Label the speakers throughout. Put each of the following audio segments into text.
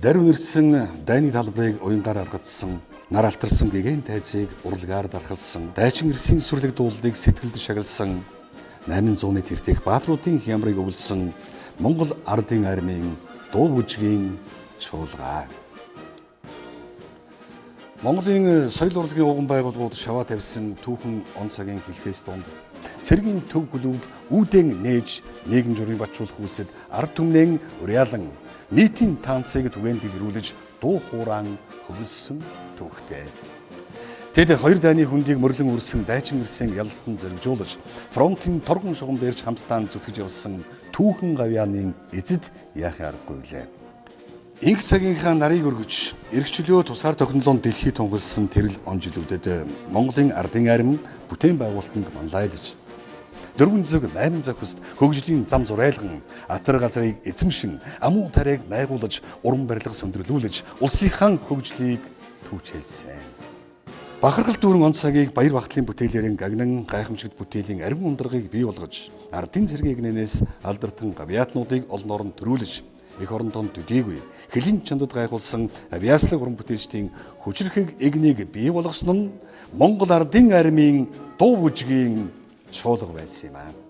Speaker 1: Даруй нэрсэн дайны талбарыг уянгаар аргадсан, нар алтарсан гэгэн тайзыг урлагаар дархалсан, дайчин ирсийн сүрлэг дуулыг сэтгэлд шагалсан, 800-ны тэртех баатруудын хямрыг өвлсөн Монгол ардын армийн дуу бүжгийн чуулга. Монголын соёл урлагийн уган байгууллагууд шаваа тавьсан түүхэн он цагийн хэлхээс дунд цэргийн төв бүлүүг үүдэн нээж нийгэм журмыг бачуулах үйлсэд ард түмнэн уриалан нийтийн таанцыг түгээн дэлгэрүүлж дуу хууран хөвөлсөн түүхтэй. Тэд хоёр дайны хүндийг мөрлөн үрсэн дайчин ирсэн ялалтан зоригжуулж фронтын торгон шугам дээрч хамтдаа зүтгэж явсан түүхэн гавьяаны эзэд яахын аргагүй лээ. Инх цагийнхаа нарыг өргөж эргчлөө тусгаар тогтнолоонд дэлхий тунгалсан тэрл он жилүүдэд Монголын ардын арми бүтээн байгуулалтанд манлайлж 408 захист хөгжлийн зам зурайлган атар газрыг эзэмшин амуу тариаг найгуулж уран барилга сөндөрлүүлж улсынхаа хөгжлийг түүчилсэн. Бахархал дүүрэн он цагийг баяр бахтлын бүтээлээрэн гагнан гайхамшигт бүтээлийн ариун ундрагыг бий болгож ардын цэргийн игнэнээс алдартан гавьяатнуудыг олон орон төрүүлж эх орондоо төдийгүй хөлийн чандад гайхуулсан авиаслаг уран бүтээлчдийн хүчрхэг игнийг бий болгосон нь Монгол ардын армийн дуу бүжгийн чуулга байсан юм аа.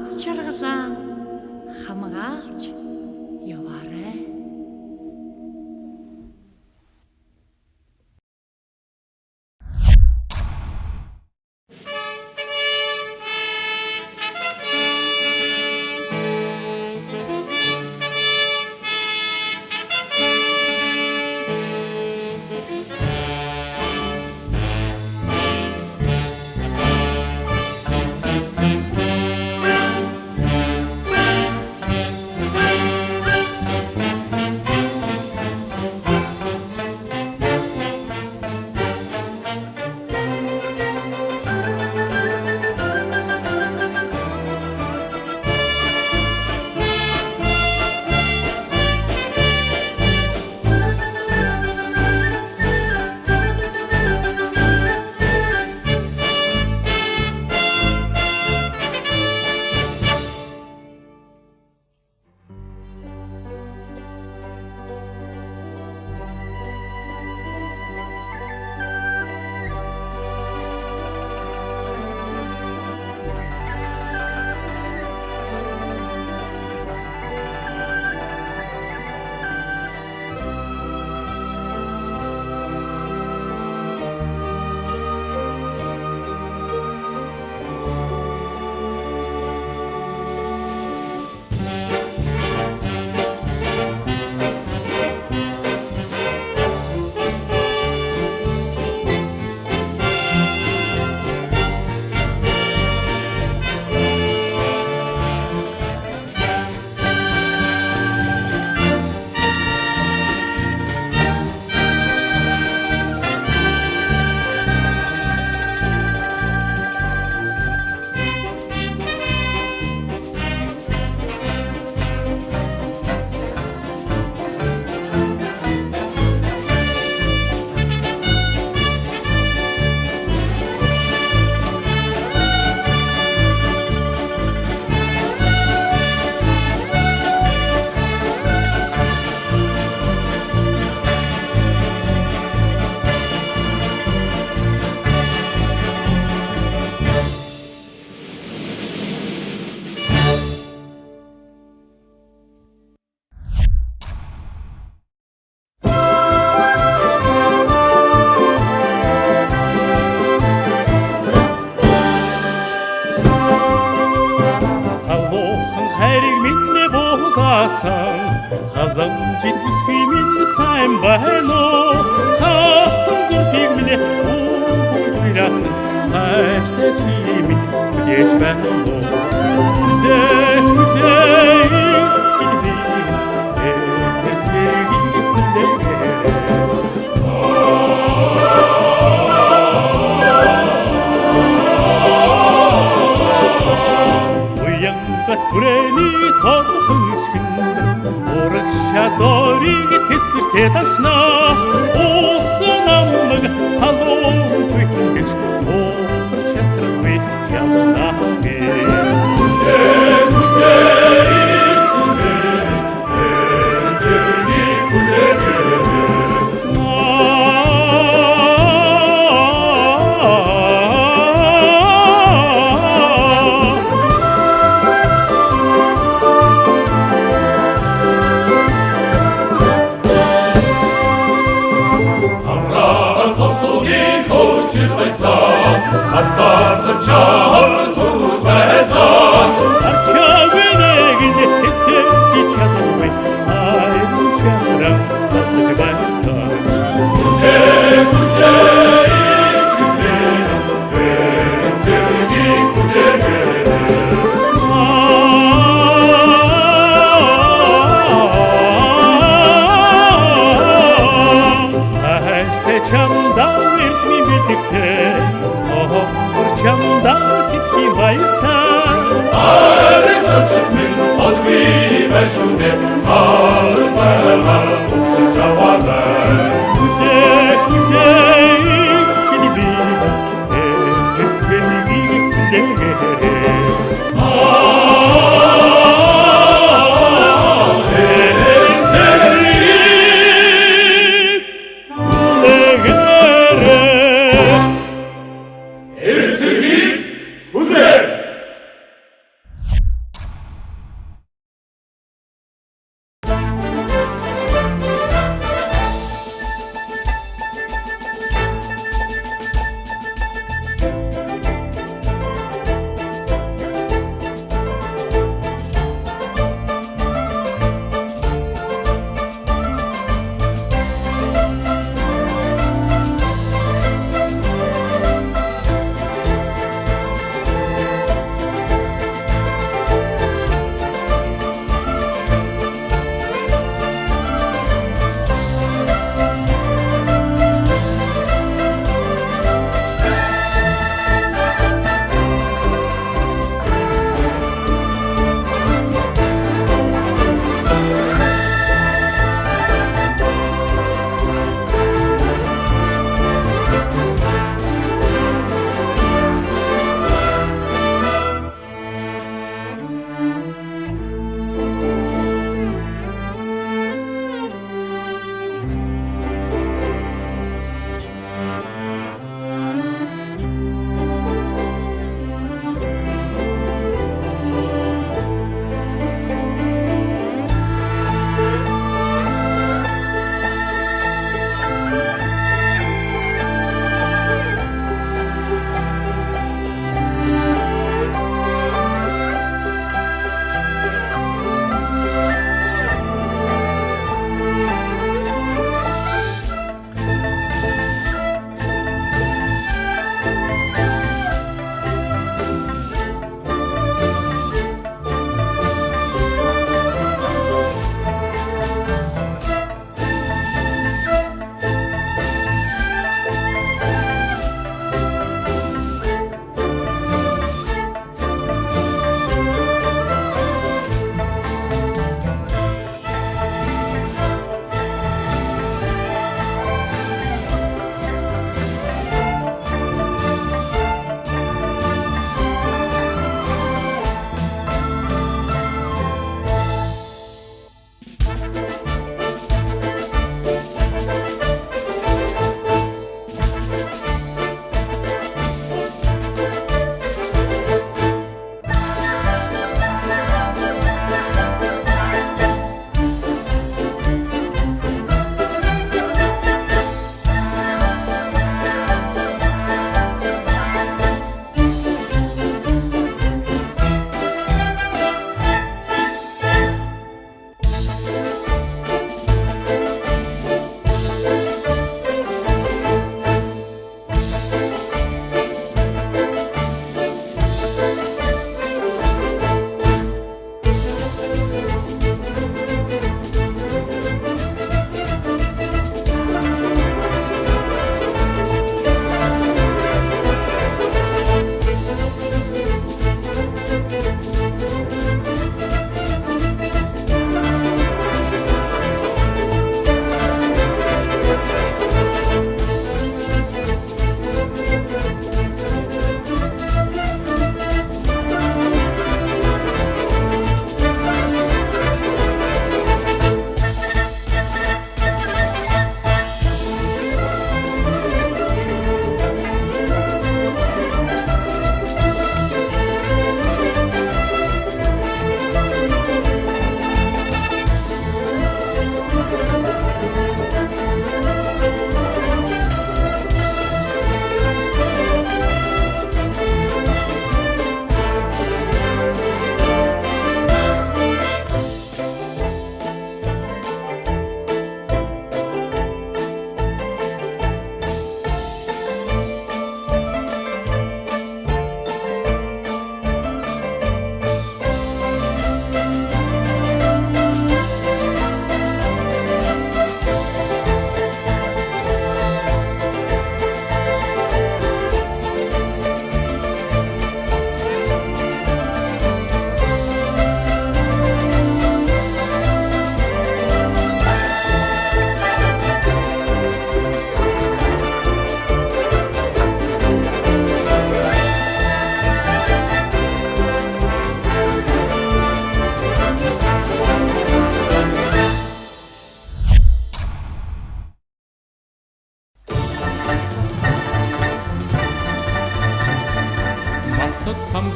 Speaker 2: аз жаргалаа хамгаалж яваарай.
Speaker 3: Халамжид бүсгүй минь сайн байна уу? Хатан зүрхийг минь уйласан хайртай чи минь үдээж байна уу? Хүрээний тодхон ичгэнд урагшаа зориг тэсвэртэй ташнаа уусан аммаг халуун хүйтэн гэж уухар шатрахгүй явнаагээ Атардан чаан турж байсан арчаавэнэг нэхэсээ чи чадахгүй айрын чаран татж байсан Чамдан сэтгий баяртай Арин чочит минь одгүй байшундэ Алж байлаа утгаж аваарай Хүдээ хини би Эрцэнийг хүдээ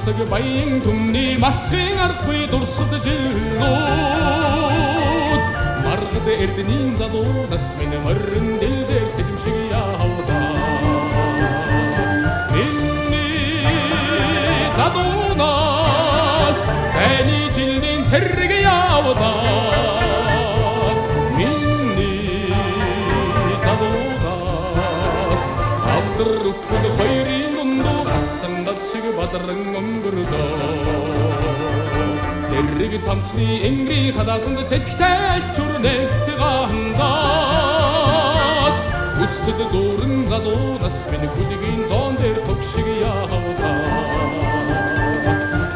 Speaker 3: Амсаг баян түмний мартын аргагүй дурсад жилнүүд Маргад эрдэнийн залуунаас минь морин дэлдэр сэлэмшиг явдаа Миний залуунаас таны жилийн цэрэг явдаа Миний залуунаас алдар үхд хоёрын дундуур асандад шиг бадран өнгөрдөө Зэрэг цамцны энгри хадаасанд цэцэгтэй чүрнэгт гандаад Үсэд дүүрэн залуунаас минь хүлгийн зоон дээр төгшиг явдаа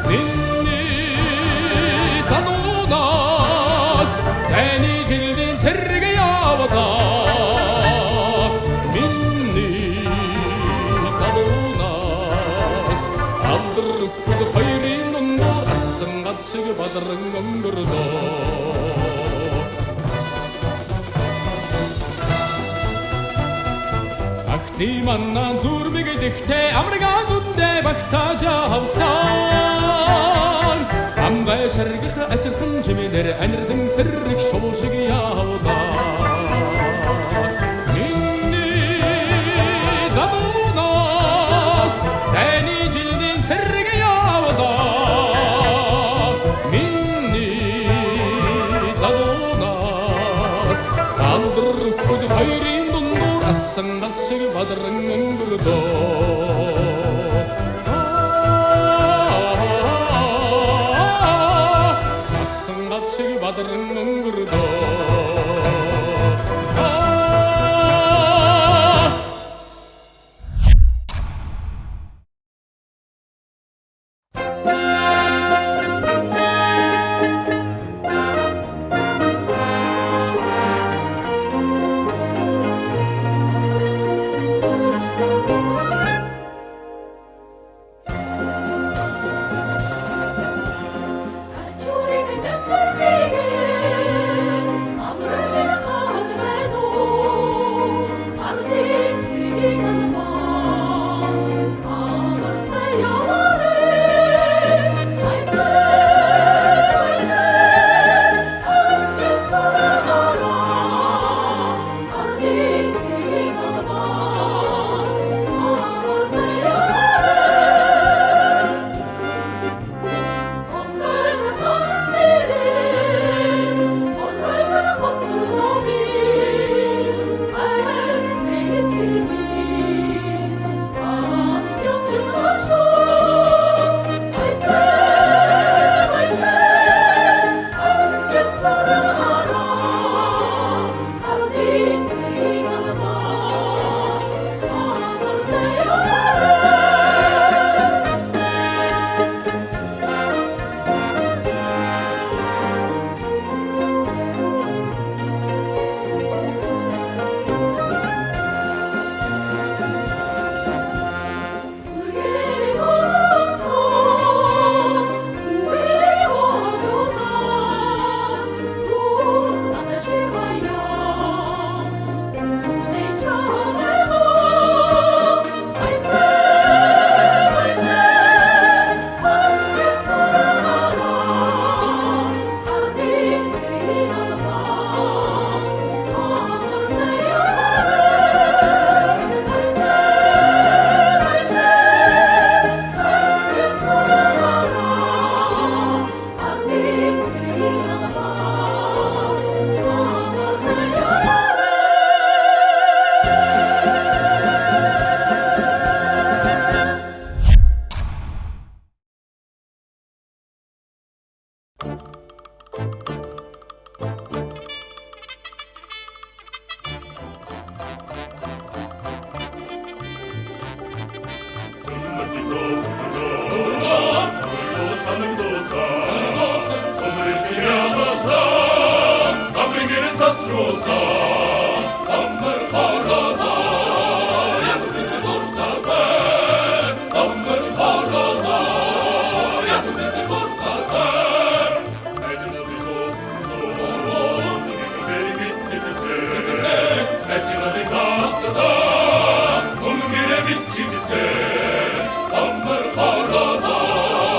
Speaker 3: Миний залуунаас таны жилийн цэрэг явдаа Миний залуунаас алдар үхд хоёрын дундуур асан гад шиг бадран өнгөрдөө Ахны манна зүрмэг дэхтэй амрага зүндэ багтааж авсан Амгай шаргах ажирхан жимэлэр анирдан сэрэг шуу шиг явдаа Миний залуунаас таны жилийн цэрэг явдаа Миний залуунаас алдар үхд хоёрын дундуур асан гад шиг бадран өнгөрдөө Асан гад шиг бадран өнгөрдөө
Speaker 4: Bitti bize, amber karada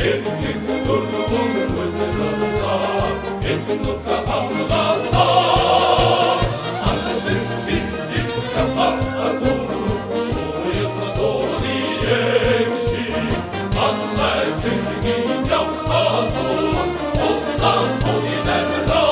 Speaker 3: эргэн дөрвөн үлдэнэ эргэн нутга хамгаасаа андазэн бит капа асуу уяна дооны эгши анлай цэнгийн жавхасуу улаан тонинэрна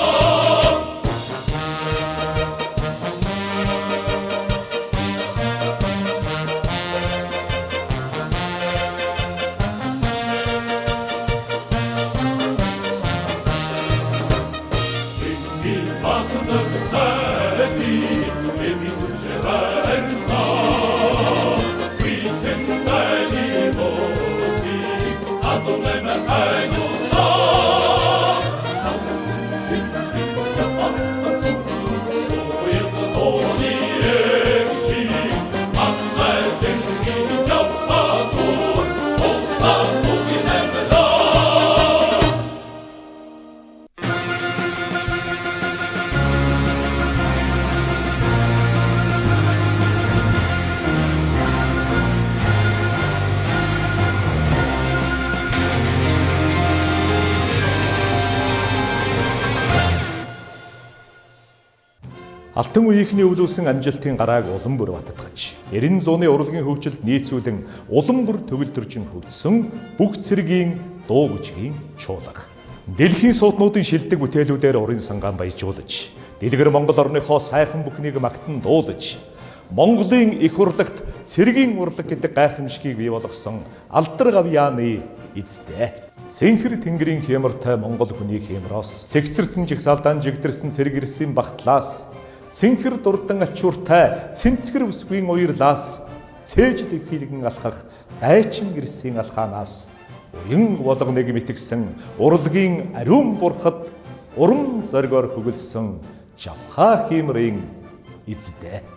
Speaker 4: Алтан үеийнхний өвлүүлсэн амжилтын гарааг улам бүр баттгаж, 90 зууны урлагийн хөгжилд нийцүүлэн улам бүр төгөлдржин хөгжсөн бүх цэргийн дуу бүжгийн чуулга. Дэлхийн сууднуудын шилдэг бүтээлүүдээр урын сангаан баяжуулж, дэлгэр Монгол орныхоо сайхан бүхнийг магтан дуулж, Монголын их урлагт цэргийн урлаг гэдэг гайхамшигыг бий болгосон алдар гавьяаны эзэдээ. Цэнхэр тэнгэрийн хямартай Монгол хүний хямроос, сэгцэрсэн жигсаалдаан жигдэрсэн цэрэг ирсэн багтлаас, цэнхэр дурдан ачууртай цэнцгэр үсгийн уярлаас, цээж дэвхилгэн алхах дайчин гэрсийн алхаанаас, уян болгоныг мэтгсэн урлагийн ариун бурхад урам зоригоор хөглсөн жавхаа химрийн эзэдээ.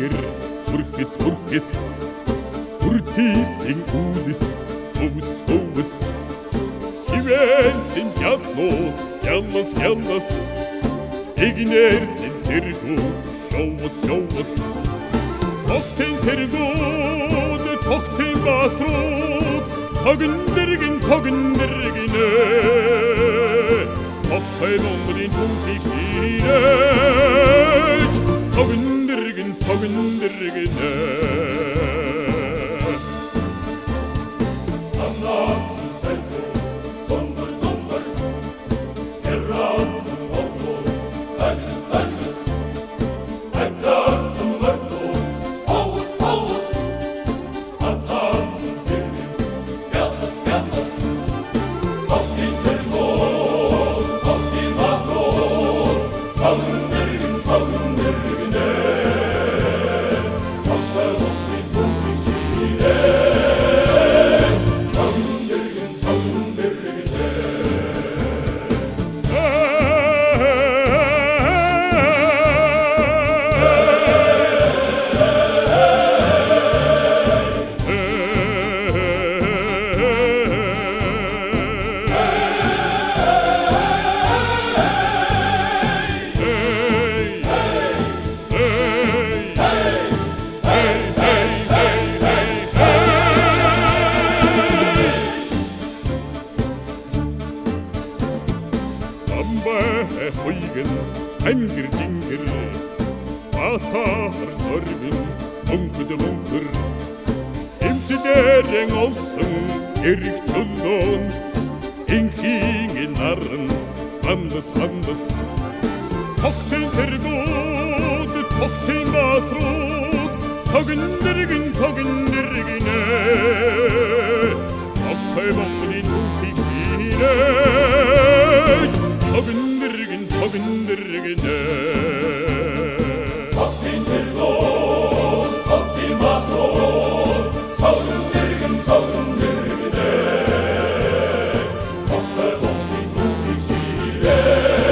Speaker 3: тэнгэр бүрхэс бүртисийн үдэс хөвс хивэнсэн ятнууд яллас игнэрсэн цэргүүд шоус цогтын цэргүүд цогтын баатрууд цогнэргинэ цогтой номрын түүхийг ширэж цогнэргинэ Аннасан сайхан зомбор Эрраадсан оглоо Дагнас Аддаасан мартоо Паус Аддаасан сэргэн Галас Цогтын цэргүүд Цогтын баатрууд Цогнэргинэ Цогтой номрын түүхийг ширэж Ангэр жингэр атаар зоргин мөнгөр эмчдэрэн олсон эрэг чулуун инхийн наран бандас цогтын цэргүүд цогтын баатрууд цогнэргинэ цогтой номрын түүхийг ширэж цогнэргинэ Цогтын цэргүүд цогтын баатрууд цогнэргинэ цогтой номрын түүхийг ширэж цогнэргинэ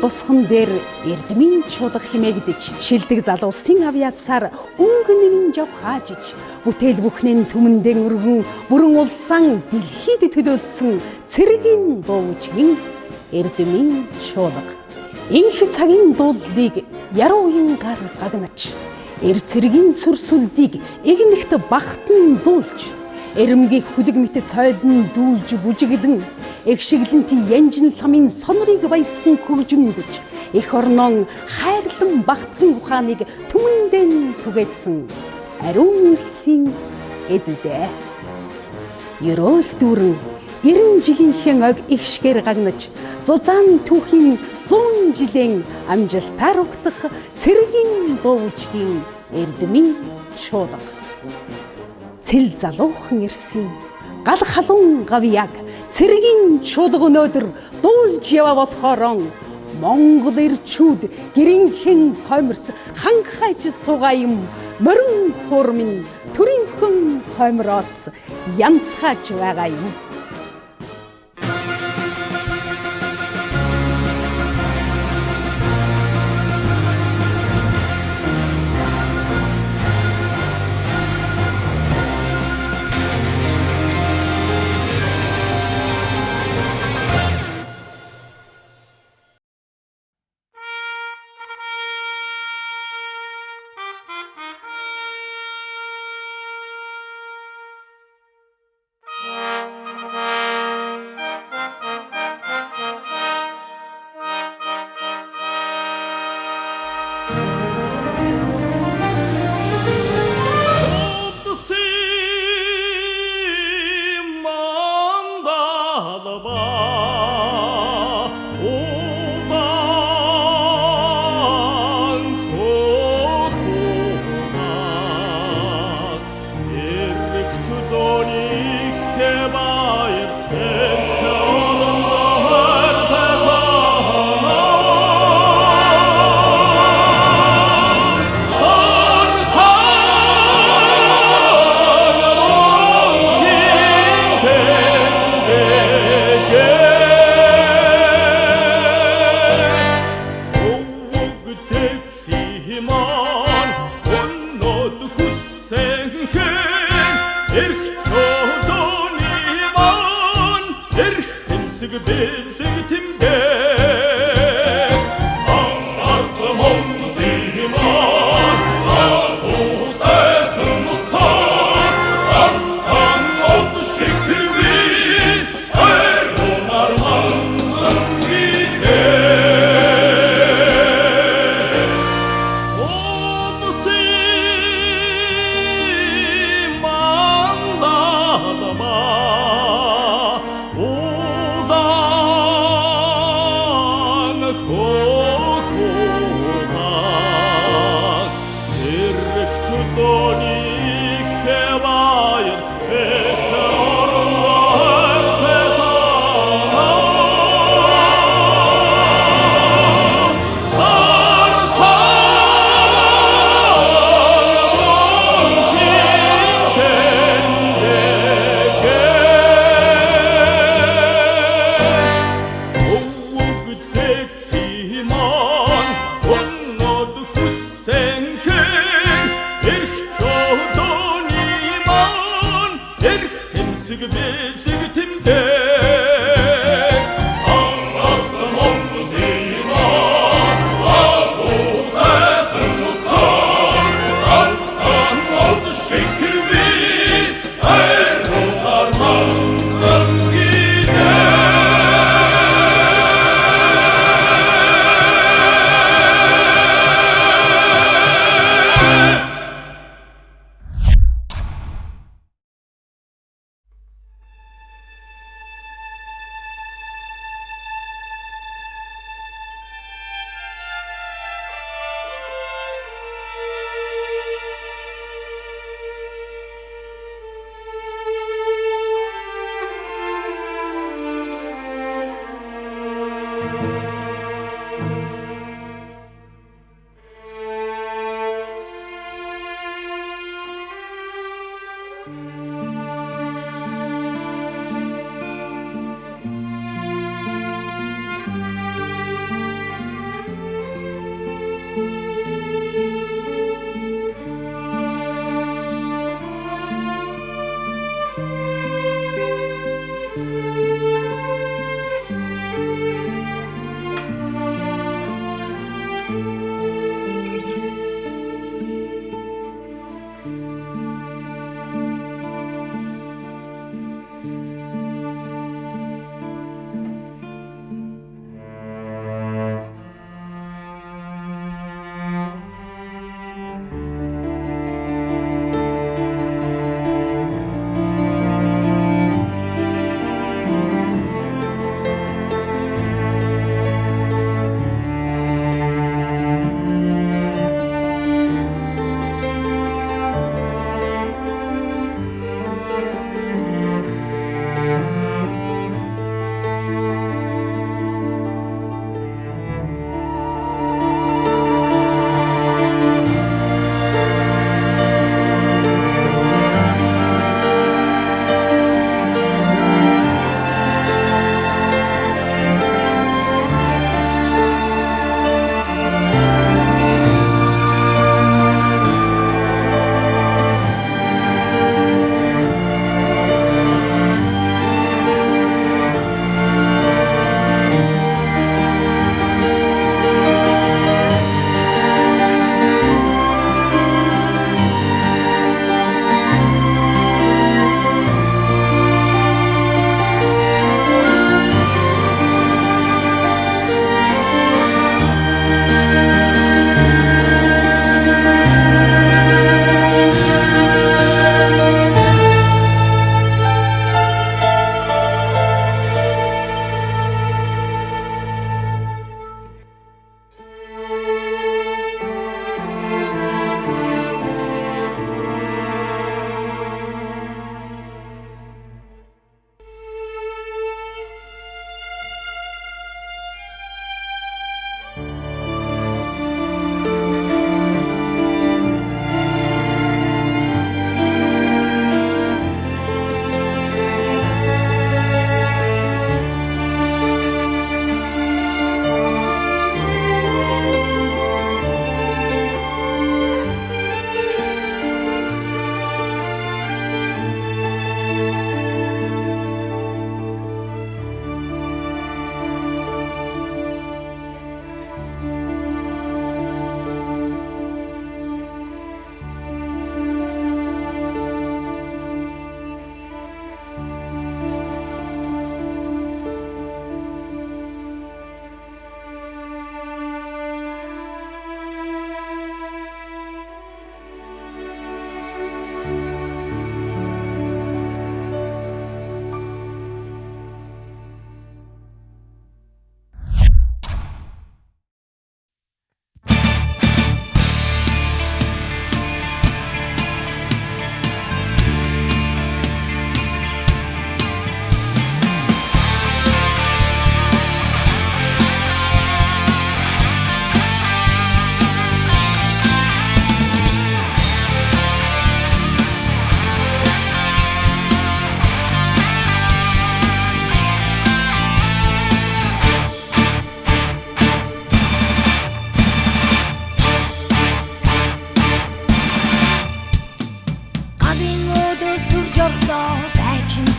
Speaker 5: босгон дээр эрдмийн чуулга хэмээгдэж шилдэг залуусын авьяасаар өнгө нэгэн жав хаажиж бүтээл бүхнэн түмэндэн өргөн бүрэн улсаан дэлхийд төлөөлсөн цэргийн дуужгийн эрдмийн чуулга. Инх цагийн дуулыг яруу уян гар гагнаж эр цэргийн сүрсүлдийг игнэгт багтан дуулж эрэмгийн хүлэг мэт цойлон дүүлж бүжиглэн эгшиглэнти янжин ламын сонрыг баясган хөгжмөдөж эх орнон хайрлан багтхан ухааныг түмэндэн түгээсэн ариун улсын эзэдээ. Ерөөл дүүрэн 90 жилийнхэн ог ихшгээр гагнаж зузаан түүхийн 100 жилийн амжилтаар угтах цэргийн дуужгийн эрдмийн чуулга. Цэл залуухан ирсэн гал халуун гавьяг цэргийн чуулга өнөөдөр дуулж яваа болохоор Монгол ирчүүд гэрийнхэн хойморт хангахайж суугаа юм морин хуурмын төрийнхэн хоймороос янцхаж байгаа юм.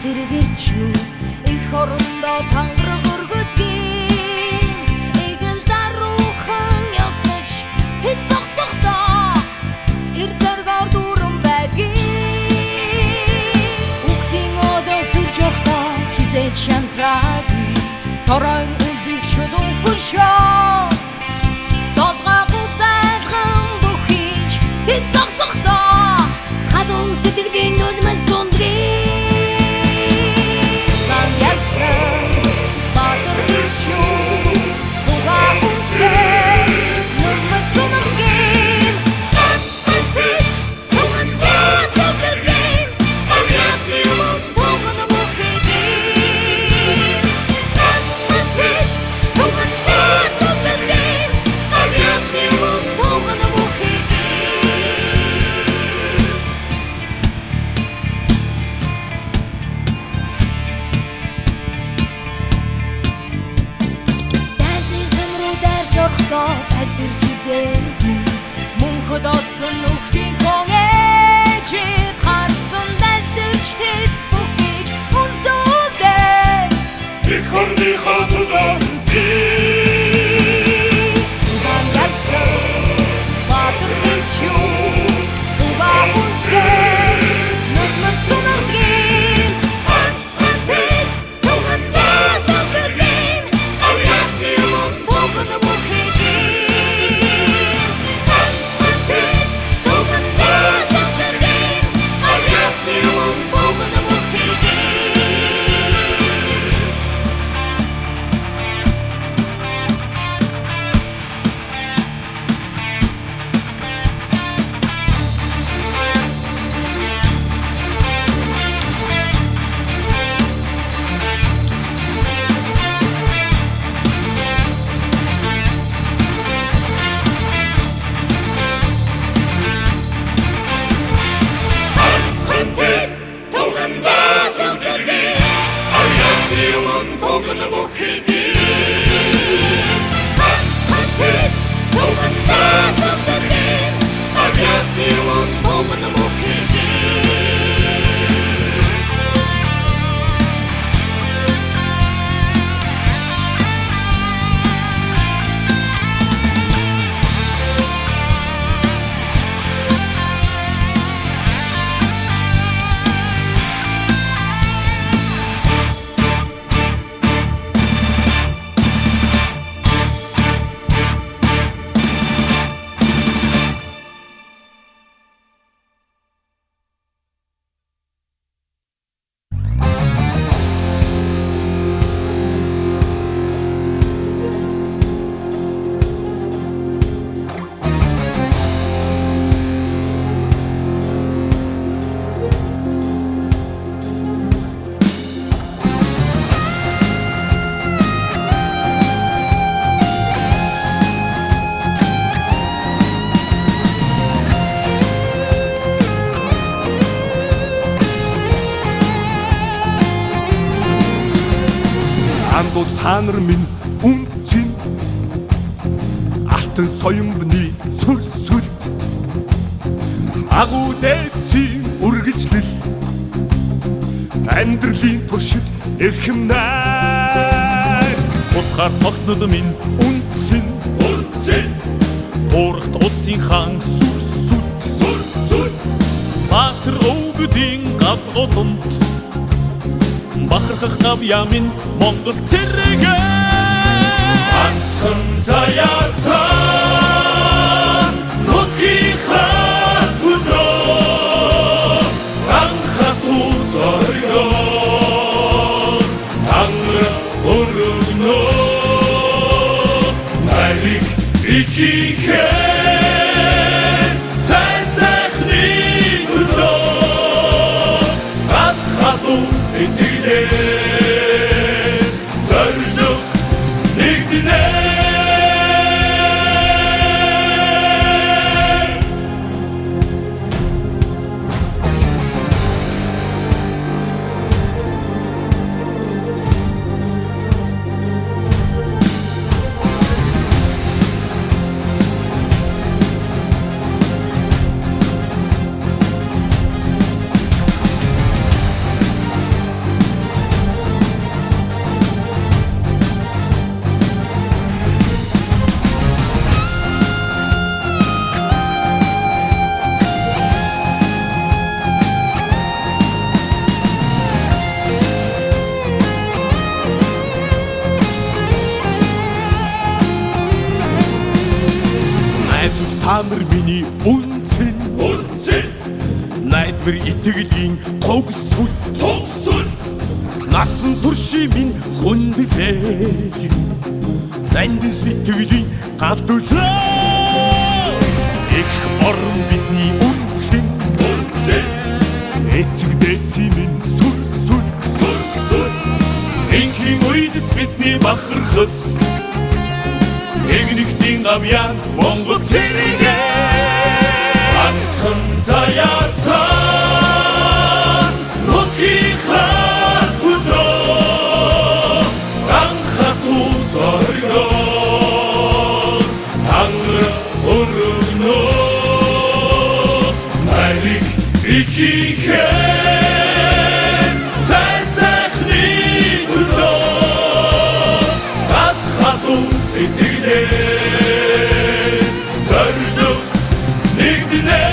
Speaker 6: сэргэрчүү их орондоо тангар өргөдгийн эгэл даруухан ясаж хэд зогсохдоо ир зоргоор дүүрэн байдгийн үхтийн одоо сэрж явахдаа хизээд шантраагүй торойн үлдэх чулуун хөршөө толгойгоо байлган бүхийж хэд зогсохдоо хадун сэтгэлийн нүдмэн сундрий тайлбарч үзээгүй мөнхөд одсон нүхтийн хон ээжид харсан дайлдаж тэд бүгдэж унсуулдээ их орныхоо төлөө тугаан ялсан баатар ирчүү тугаа унсээ нүдмэн сунаргийн онцгой тэд тугаан баасагдэн авьяатны юм тугаан бүхий
Speaker 7: та нар минь үнцэн алтан соёмбны сүлсүл агуу дээдсийн үргэжлэл амьдралын туршид эрхэм найз усгаар тогтнод минь үнцэн уурахт улсын хаан сүлсүл баатар өвгдийн гав голомт бахархах гавьямин Монгол цэрэгэ анцхан заяасан нутгийн хат хөдөө анхат үзоргоо тангра өргөнөө нариг ихихэ сайсахны хөдөө анхат үзоргоо
Speaker 3: Найзууд та нар миний үнцэн найдвар итгэлийн тогсвол насан турши минь хүндлээ нандин сэтгэлийн гадуулаа их орон бидний үнцэн эцэг дээдсийн минь сүр инхийн үедс бидний бахархал Игнихтийн гавьяан Монгол цэрэгээ Ганцхан заяасан Нутгийнхаа төлөө Ганхатуу зоригоо Тангра өргөнөө Найрыг ихийхэн Сайн сайхны төлөө Ганхатуу сэтгэлээ зориг нэгднэ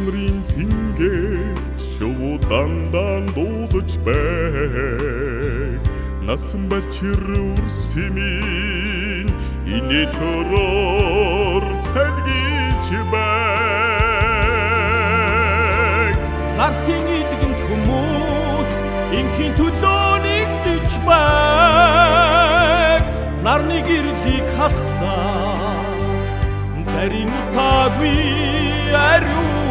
Speaker 7: Тэнгэрийн тэнгэрт шуудандан дуулаж байг насан балчир үрсэмийн инэтөрөөр цалгиж байг
Speaker 3: Нартын илгэнд хүмүүс инхийн төлөө нэгдэж байг Нарны гэрлийг халахлаа Дарин утаагүй ариун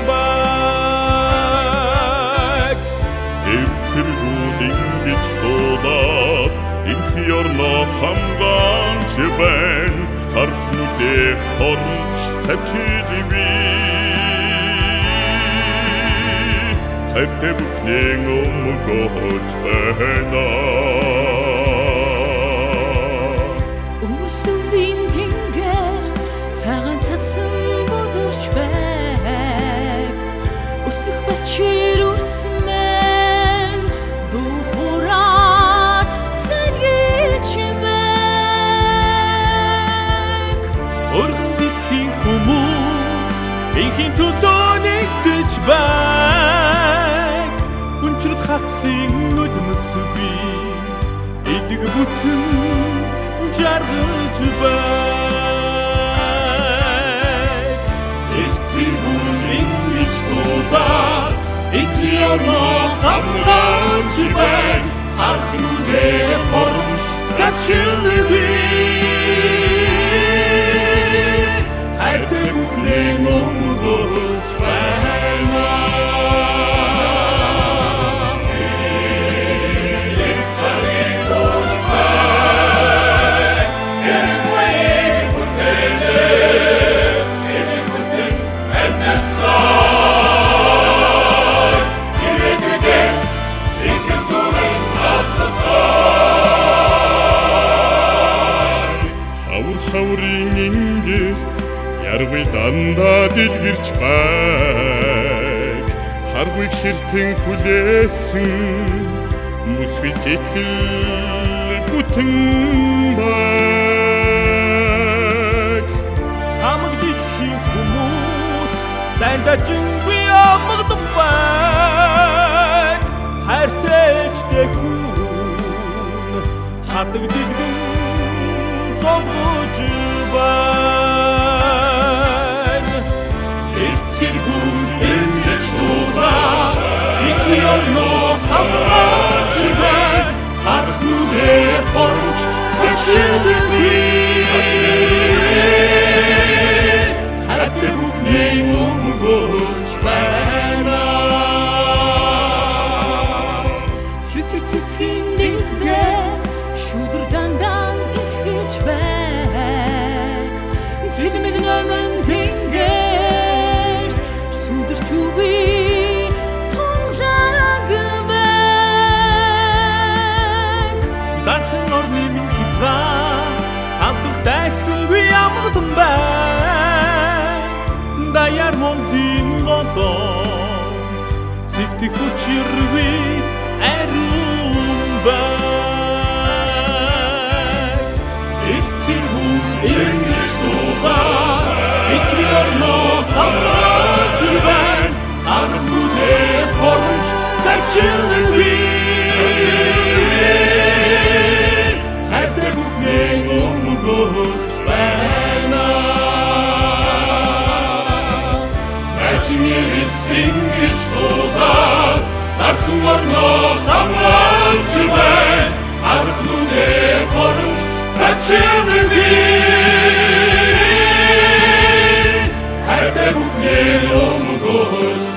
Speaker 3: байг
Speaker 7: Эвцэргүүд ингэж дуулаад инхи орноо хамгаалж байна Харах нүдээ хорч цавчидви Хайртай бүхнэн өмгөөлж байна
Speaker 2: Үсвийн тэнгэрт цагаан цасан бодорч байг Өсөх балчир үрсмэн духураа цалгиж байг
Speaker 3: Өргөн дэлхийн хүмүүс инхийн төлөө нэгдэж байг Өнчрөл хавцлын нүдмэсгүй элэг бүтэн жаргаж байг
Speaker 7: Эцэргүүд ингэж дуулаад инхи орноо хамгаалж байна Харах нүдээ хорч цавчилгүй Хайртай бүхнэн өмгөөлж байна Хаврын ингэрт яргүй дандаа дэлгэрч байг Харгүйг ширтэн хүлээсэн Мүсгүй сэтгэл бүтэн байг
Speaker 3: Хамаг дэлхийн хүмүүс дандажингүй амгадан байг Хайртайчтэй хүн хадаг дэлгэн зовж байна
Speaker 7: Эцэргүүд ингэж дуулаад инхи орноо хамгаалж байна Харах нүдээ хорч цавчилгүй Хайртай бүхнэн өмгөөлж байна
Speaker 2: Цэцгийн дэлбэр шүдэр дандан ирхэж байг Зэлмэг нөмөн тэнгэрт сүдэрч үгүй тунлаг байг
Speaker 3: Дархан орны минь хязгаар алдах дайсангүй амгалан байна Даяар Монголын голоо Сэгдэх хүчиргүй ариун байг
Speaker 7: Эцэргүүд ингэж дуулаад инхи орноо хамгаалж байна Харах нүдээ хорч цавчилгүй Хайртай бүхнэн өмгөөлж байна Начинээс ингэж дуулаад Дархан орноо хамгаалж байна Харах нүдээ хорч цавчилгүй Хайртай бүхнэн өмгөөлж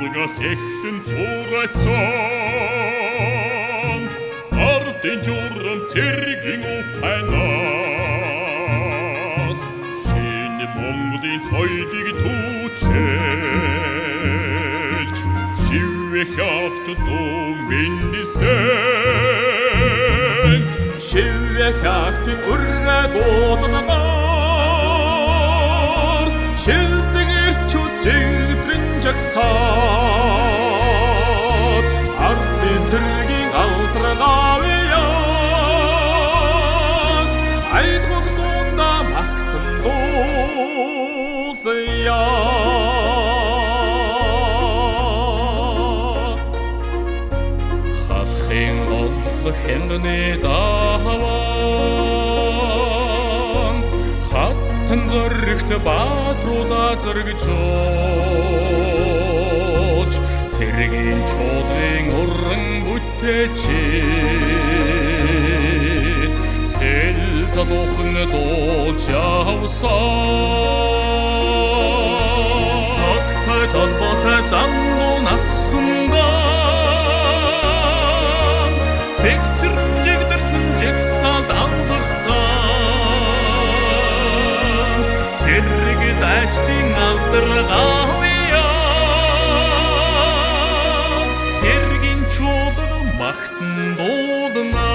Speaker 7: Чуулгаас эхлэн цуурайцсан ардын журам цэргийн ухаанаас шинэ Монголын соёлыг түүчээж шивэх хягт дуу миндсэн шивэх хягтын урра дуудадгаар шилдэг ирчүүд жигдрэн жагсаад ардын цэргийн алдаргаавян айдгууд дундаа магтан дуулъя халахын олох хэмдний даван хаттан зоригт баатруудаа зоригжооч цэргийн чуулгын уран бүтээлчи цэл залуухан дуулж явсан зогтой золботой замлуу нассандан цэгцэрэн жигдэрсэн жигсаалд амлахсан цэрэг дайчдын алдаргаавья цэргийн чуулга магтан дуулна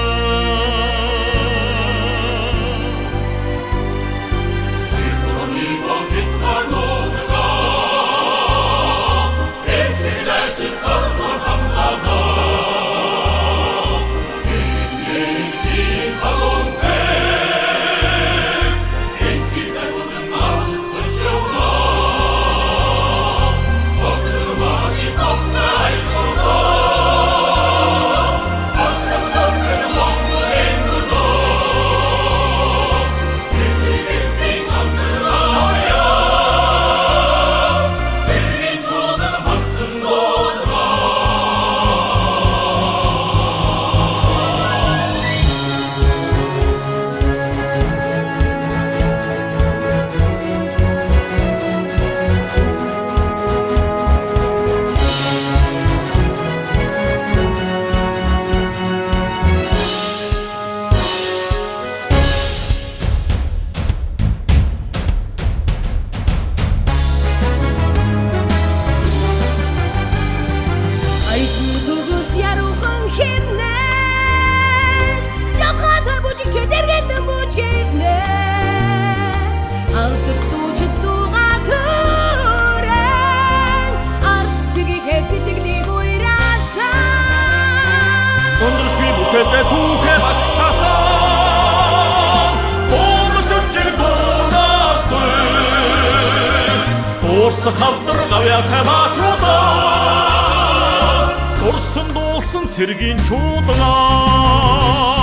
Speaker 7: Дундэршгүй бүтээлдээ түүхээ багтаасан Буулж очиг дуунаас дүр Дуурсах алдар гавьяатай баатруудаа Дурсан дуулсан цэргийн чуулга